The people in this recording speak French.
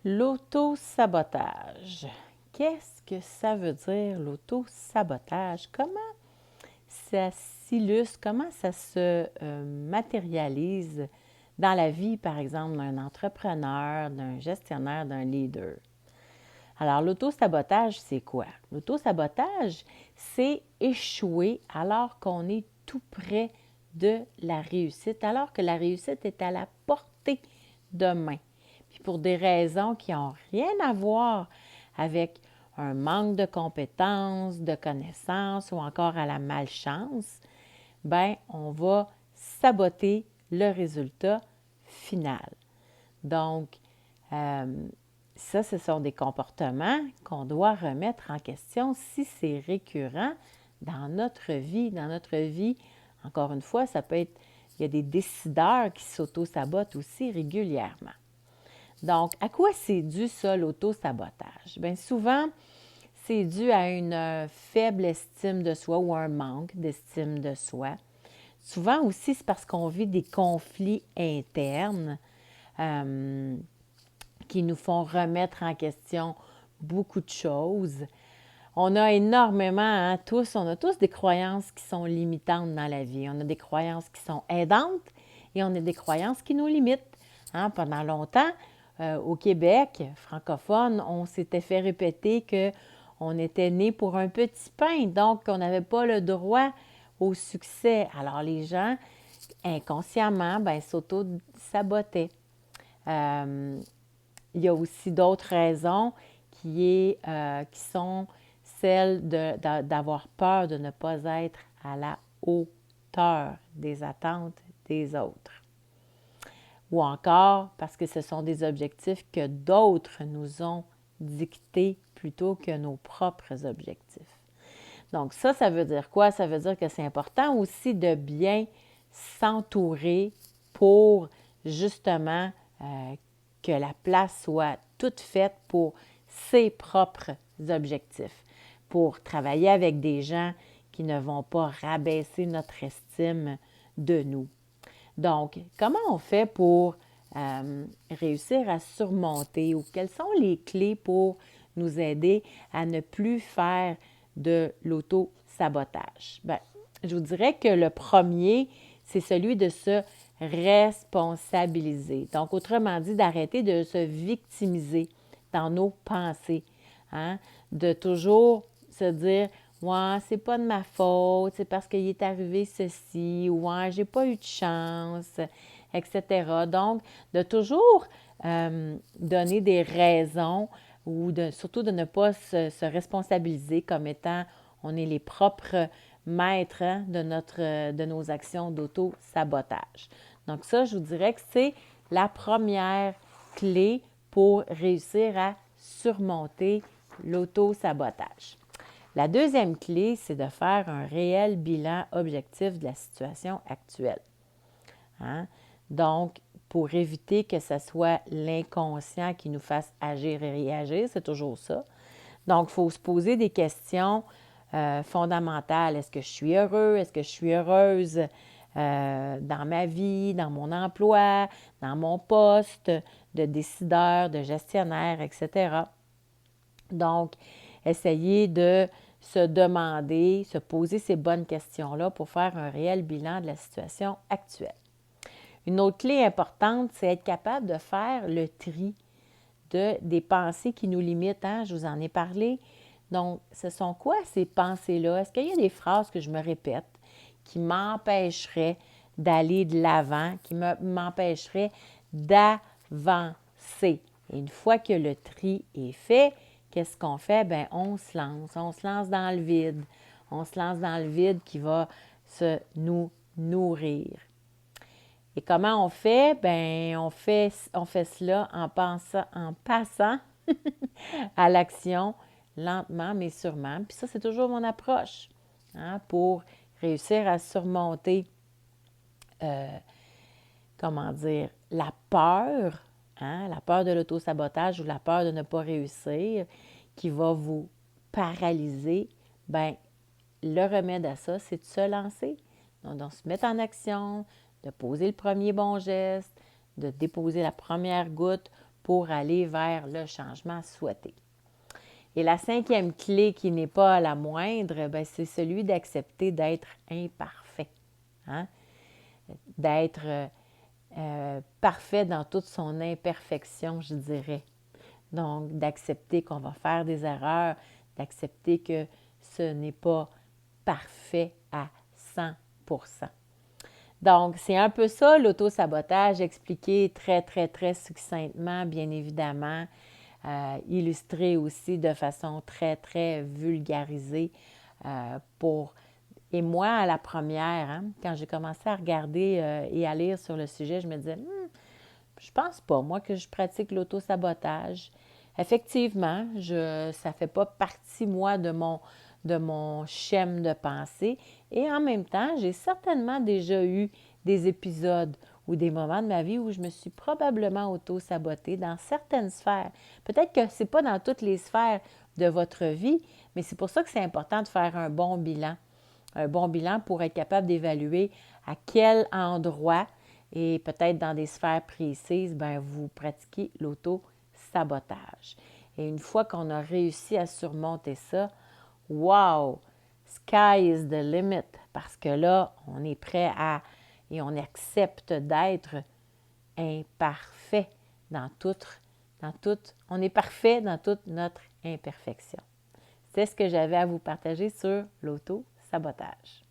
L'auto-sabotage. Qu'est-ce que ça veut dire, l'auto-sabotage? Comment ça s'illustre, comment ça se matérialise dans la vie, par exemple, d'un entrepreneur, d'un gestionnaire, d'un leader? Alors, l'auto-sabotage, c'est quoi? L'auto-sabotage, c'est échouer alors qu'on est tout près de la réussite, alors que la réussite est à la portée de main. Puis pour des raisons qui n'ont rien à voir avec un manque de compétences, de connaissances ou encore à la malchance, ben on va saboter le résultat final. Donc, ça, ce sont des comportements qu'on doit remettre en question si c'est récurrent dans notre vie. Dans notre vie, encore une fois, ça peut être, il y a des décideurs qui s'auto-sabotent aussi régulièrement. Donc, à quoi c'est dû ça, l'auto-sabotage? Bien, souvent, c'est dû à une faible estime de soi ou un manque d'estime de soi. Souvent aussi, c'est parce qu'on vit des conflits internes qui nous font remettre en question beaucoup de choses. On a énormément, on a tous des croyances qui sont limitantes dans la vie. On a des croyances qui sont aidantes et on a des croyances qui nous limitent. Pendant longtemps, au Québec francophone, on s'était fait répéter qu'on était né pour un petit pain, donc on n'avait pas le droit au succès. Alors les gens, inconsciemment, s'auto-sabotaient. Il y a aussi d'autres raisons qui sont celles d'avoir peur de ne pas être à la hauteur des attentes des autres. Ou encore parce que ce sont des objectifs que d'autres nous ont dictés plutôt que nos propres objectifs. Donc ça veut dire quoi? Ça veut dire que c'est important aussi de bien s'entourer pour justement que la place soit toute faite pour ses propres objectifs, pour travailler avec des gens qui ne vont pas rabaisser notre estime de nous. Donc, comment on fait pour réussir à surmonter ou quelles sont les clés pour nous aider à ne plus faire de l'auto-sabotage? Bien, je vous dirais que le premier, c'est celui de se responsabiliser. Donc, autrement dit, d'arrêter de se victimiser dans nos pensées, de toujours se dire ouais, c'est pas de ma faute, c'est parce qu'il est arrivé ceci, ou ouais, j'ai pas eu de chance, etc. Donc, de toujours donner des raisons ou surtout de ne pas se responsabiliser comme étant on est les propres maîtres de nos actions d'auto-sabotage. Donc ça, je vous dirais que c'est la première clé pour réussir à surmonter l'auto-sabotage. La deuxième clé, c'est de faire un réel bilan objectif de la situation actuelle. Donc, pour éviter que ce soit l'inconscient qui nous fasse agir et réagir, c'est toujours ça. Donc, il faut se poser des questions fondamentales. Est-ce que je suis heureux? Est-ce que je suis heureuse dans ma vie, dans mon emploi, dans mon poste de décideur, de gestionnaire, etc. Donc, essayer de se demander, se poser ces bonnes questions-là pour faire un réel bilan de la situation actuelle. Une autre clé importante, c'est être capable de faire le tri des pensées qui nous limitent. Je vous en ai parlé. Donc, ce sont quoi ces pensées-là? Est-ce qu'il y a des phrases que je me répète qui m'empêcheraient d'aller de l'avant, qui m'empêcheraient d'avancer? Et une fois que le tri est fait, qu'est-ce qu'on fait? Bien, on se lance. On se lance dans le vide. On se lance dans le vide qui va nous nourrir. Et comment on fait? Bien, on fait cela en passant à l'action lentement mais sûrement. Puis ça, c'est toujours mon approche pour réussir à surmonter, la peur, la peur de l'auto-sabotage ou la peur de ne pas réussir qui va vous paralyser. Bien, le remède à ça, c'est de se lancer. Donc, se mettre en action, de poser le premier bon geste, de déposer la première goutte pour aller vers le changement souhaité. Et la cinquième clé, qui n'est pas la moindre, bien, c'est celui d'accepter d'être imparfait, hein? D'être parfait dans toute son imperfection, je dirais. Donc, d'accepter qu'on va faire des erreurs, d'accepter que ce n'est pas parfait à 100%. Donc, c'est un peu ça, l'auto-sabotage, expliqué très, très, très succinctement, bien évidemment, illustré aussi de façon très, très vulgarisée pour... Et moi, à la première, hein, quand j'ai commencé à regarder et à lire sur le sujet, je me disais, je pense pas, moi, que je pratique l'auto-sabotage. Effectivement, ça ne fait pas partie, moi, de mon schème de pensée. Et en même temps, j'ai certainement déjà eu des épisodes ou des moments de ma vie où je me suis probablement auto-sabotée dans certaines sphères. Peut-être que ce n'est pas dans toutes les sphères de votre vie, mais c'est pour ça que c'est important de faire un bon bilan. Un bon bilan pour être capable d'évaluer à quel endroit et peut-être dans des sphères précises, bien, vous pratiquez l'auto-sabotage. Et une fois qu'on a réussi à surmonter ça, wow! Sky is the limit, parce que là, on est prêt à et on accepte d'être imparfait on est parfait dans toute notre imperfection. C'est ce que j'avais à vous partager sur l'auto-sabotage.